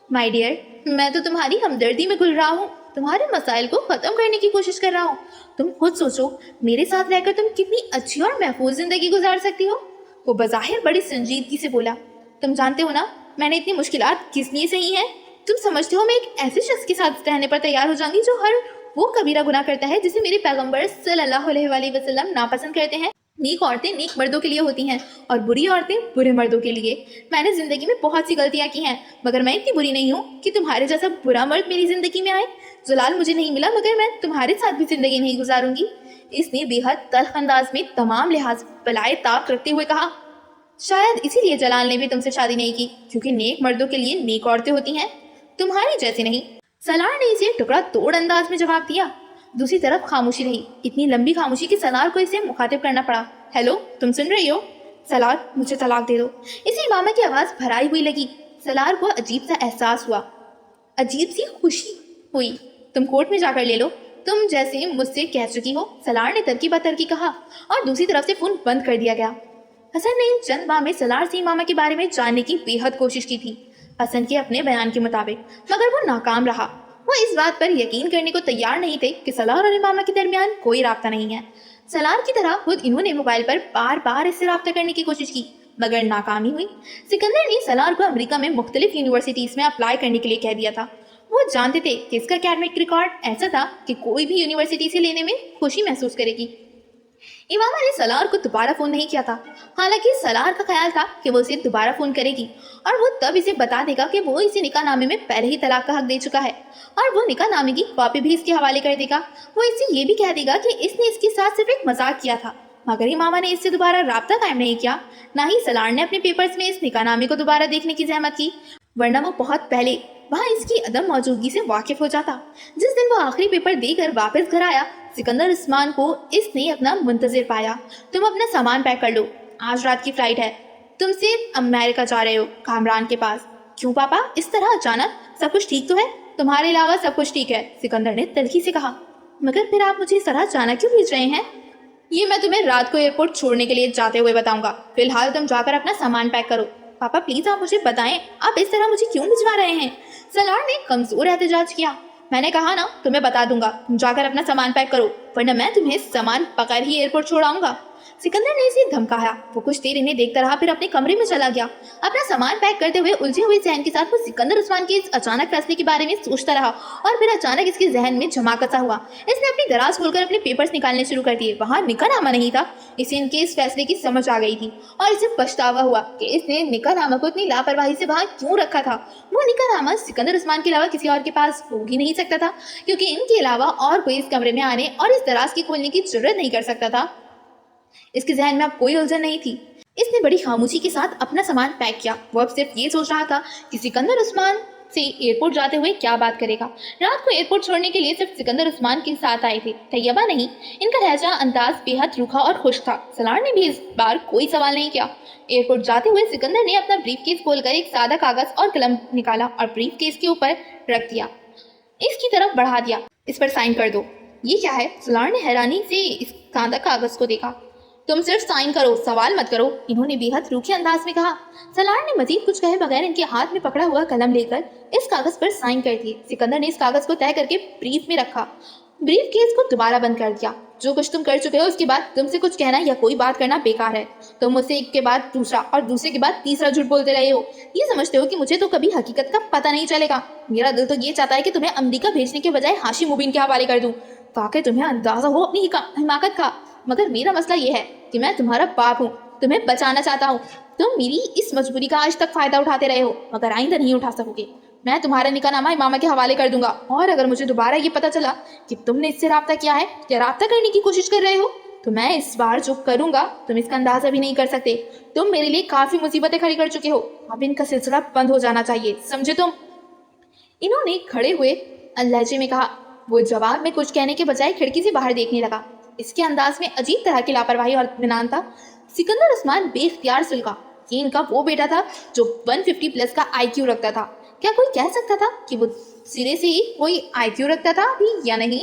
माय डियर, मैं तो तुम्हारी हमदर्दी में घुल रहा हूँ, तुम्हारे मसाइल को ख़त्म करने की कोशिश कर रहा हूँ। तुम खुद सोचो, मेरे साथ रहकर तुम कितनी अच्छी और महफूज ज़िंदगी गुजार सकती हो। वो बज़ाहिर बड़ी संजीदगी से बोला। तुम जानते हो ना मैंने इतनी मुश्किलात किस लिए सही हैं? तुम समझते हो मैं एक ऐसे शख्स के साथ रहने पर तैयार हो जाऊंगी जो हर वो कबीरा गुनाह करता है जिसे मेरे पैगंबर सल्लल्लाहु अलैहि वसल्लम नापसंद करते हैं। नेक औरतें नेक मर्दों के लिए होती हैं और बुरी औरतें बुरे मर्दों के लिए। मैंने ज़िंदगी में बहुत सी गलतियां की हैं, मगर मैं इतनी बुरी नहीं हूँ कि तुम्हारे जैसा बुरा मर्द मेरी ज़िंदगी में आए। जलाल मुझे नहीं मिला मगर मैं तुम्हारे साथ भी ज़िंदगी नहीं गुजारूंगी। इसने बेहद तल्ख अंदाज में तमाम लिहाज बलाए ताक रखते हुए कहा। शायद इसीलिए जलाल ने भी तुमसे शादी नहीं की, क्योंकि नेक मर्दों के लिए नेक औरतें होती हैं, तुम्हारी जैसी नहीं। सलार ने इसे टुकड़ा तोड़ अंदाज में जवाब दिया। दूसरी तरफ खामोशी रही, इतनी लंबी खामोशी कि सलार को इसे मुखातिब करना पड़ा। हेलो, तुम सुन रही हो? सलार, मुझे तलाक दे दो। इसे इमामा की आवाज़ भराई हुई लगी। सलार को अजीब सा एहसास हुआ, अजीब सी खुशी हुई। तुम कोर्ट में जाकर ले लो, तुम जैसे मुझसे कह चुकी हो, सलार ने तरकी बतरकी कहा और दूसरी तरफ से फोन बंद कर दिया गया। हसन ने इन चंद माह में सलार से इमामा के बारे में जानने की बेहद कोशिश की थी, हसन के अपने बयान के मुताबिक, मगर वो नाकाम रहा। वो इस बात पर यकीन करने को तैयार नहीं थे कि सलार और इमामा के दरमियान कोई राब्ता नहीं है। सलार की तरह खुद इन्होंने मोबाइल पर बार बार इससे राब्ता करने की कोशिश की, मगर नाकामी हुई। सिकंदर ने सलार को अमेरिका में मुख्तलिफ यूनिवर्सिटीज़ में अप्लाई करने के लिए कह दिया था। वो जानते थे कि इसका एकेडमिक रिकॉर्ड ऐसा था कि कोई भी यूनिवर्सिटी से लेने में खुशी महसूस करेगी। इमामा ने सलार को दोबारा फ़ोन नहीं किया था, हालांकि सलार का ख्याल था कि वो इसे दोबारा फ़ोन करेगी और वो तब इसे बता देगा कि वो इसे निकाहनामे में पहले ही तलाक का हक दे चुका है और वो निकाहनामे की कॉपी भी इसके हवाले कर देगा। वो इसे ये भी कह देगा कि इसने इसके साथ सिर्फ एक मजाक किया था, मगर इमामा ने इससे दोबारा राब्ता कायम नहीं किया। ना ही सलार ने अपने पेपर्स में इस निकाहनामे को दोबारा देखने की जहमत की, वरना वो बहुत पहले वहाँ इसकी अदम मौजूदगी से वाकिफ हो जाता। जिस दिन वो आखिरी पेपर देकर वापस घर आया, सिकंदर उस्मान को इसने अपना मुंतजिर पाया। तुम अपना सामान पैक कर लो, आज रात की फ्लाइट है, तुम सिर्फ अमेरिका जा रहे हो, कामरान के पास। क्यों पापा, इस तरह अचानक? सब कुछ ठीक तो है? तुम्हारे अलावा सब कुछ ठीक है, सिकंदर ने तल्खी से कहा। मगर फिर आप मुझे इस तरह अचानक क्यों भेज रहे हैं? ये मैं तुम्हें रात को एयरपोर्ट छोड़ने के लिए जाते हुए बताऊंगा। फिलहाल तुम जाकर अपना सामान पैक करो। पापा प्लीज आप मुझे बताएं, आप इस तरह मुझे क्यों भिजवा रहे हैं? सलार ने कमजोर एहतजाज किया। मैंने कहा ना, तुम्हें बता दूंगा, तुम जाकर अपना सामान पैक करो, वरना मैं तुम्हें सामान पकड़ ही एयरपोर्ट छोड़ाऊंगा। सिकंदर ने इसे धमकाया। वो कुछ देर इन्हें देखता रहा, फिर अपने कमरे में चला गया। अपना सामान पैक करते हुए उलझे हुए जहन के साथ वो सिकंदर उस्मान के इस अचानक फैसले के बारे में सोचता रहा और फिर अचानक इसके जहन में झमाका सा हुआ। इसने अपनी दराज खोलकर अपने पेपर्स निकालने शुरू कर दिए। वहाँ निकाहनामा नहीं था। इसे इनके इस फैसले की समझ आ गई थी और इसे पछतावा हुआ कि इसने निकाहनामा को इतनी लापरवाही से वहाँ क्यों रखा था। वो निकाहनामा सिकंदर उस्मान के अलावा किसी और के पास हो ही नहीं सकता था, क्योंकि इनके अलावा और कोई इस कमरे में आने और इस दराज की खोलने की जरूरत नहीं कर सकता था। इसके जहन में अब कोई उलझन नहीं थी। इसने बड़ी खामोशी के साथ अपना सामान पैक किया। वो अब सिर्फ ये सोच रहा था कि सिकंदर उस्मान से एयरपोर्ट जाते हुए क्या बात करेगा। रात को एयरपोर्ट छोड़ने के लिए सिर्फ सिकंदर उस्मान के साथ आए थे, तैयबा नहीं। इनका लहजा अंदाज बेहद रूखा और खुश था। सलार ने भी इस बार कोई सवाल नहीं किया। एयरपोर्ट जाते हुए सिकंदर ने अपना ब्रीफ केस खोलकर एक सादा कागज और कलम निकाला और ब्रीफ केस के ऊपर रख दिया। इसकी तरफ बढ़ा दिया। इस पर साइन कर दो। ये क्या है? सलार ने हैरानी से इस सादा कागज को देखा। तुम सिर्फ साइन करो, सवाल मत करो, इन्होंने बेहद रूखे अंदाज में कहा। सलार ने मजीद कुछ कहे बगैर इनके हाथ में पकड़ा हुआ कलम लेकर इस कागज पर साइन कर दिए। सिकंदर ने इस कागज को तय करके ब्रीफ में रखा। ब्रीफ केस को दोबारा बंद कर दिया। जो कुछ तुम कर चुके हो उसके बाद तुमसे कुछ कहना या कोई बात करना बेकार है। तुम मुझसे एक के बाद दूसरा और दूसरे के बाद तीसरा झूठ बोलते रहे हो। ये समझते हो कि मुझे तो कभी हकीकत का पता नहीं चलेगा। मेरा दिल तो ये चाहता है कि तुम्हें अमेरिका भेजने के बजाय हाशिम मुबीन के हवाले कर दूं, ताकि तुम्हें अंदाजा हो अपनी हिमाकत का। मगर मेरा मसला ये है कि मैं तुम्हारा बाप हूँ, तुम्हें बचाना चाहता हूँ। तुम मेरी इस मजबूरी का आज तक फायदा उठाते रहे हो, मगर आइंदा नहीं उठा सकोगे। मैं तुम्हारा निकाहनामा इमामा के हवाले कर दूंगा, और अगर मुझे दोबारा ये पता चला कि तुमने इससे राब्ता किया है या राब्ता करने की कोशिश कर रहे हो, तो मैं इस बार जो करूंगा तुम इसका अंदाजा भी नहीं कर सकते। तुम मेरे लिए काफी मुसीबतें खड़ी कर चुके हो। अब इनका सिलसिला बंद हो जाना चाहिए, समझे तुम? इन्होंने खड़े हुए लहजे में कहा। वो जवाब में कुछ कहने के बजाय खिड़की से बाहर देखने लगा। इसके अंदाज में अजीब तरह की लापरवाही और इत्मीनान था। सिकंदर उस्मान बेख्तियार सुलगा। ये इनका वो बेटा था जो 150 प्लस का IQ रखता था। क्या कोई कह सकता था कि वो सिरे से ही कोई IQ रखता था भी या नहीं?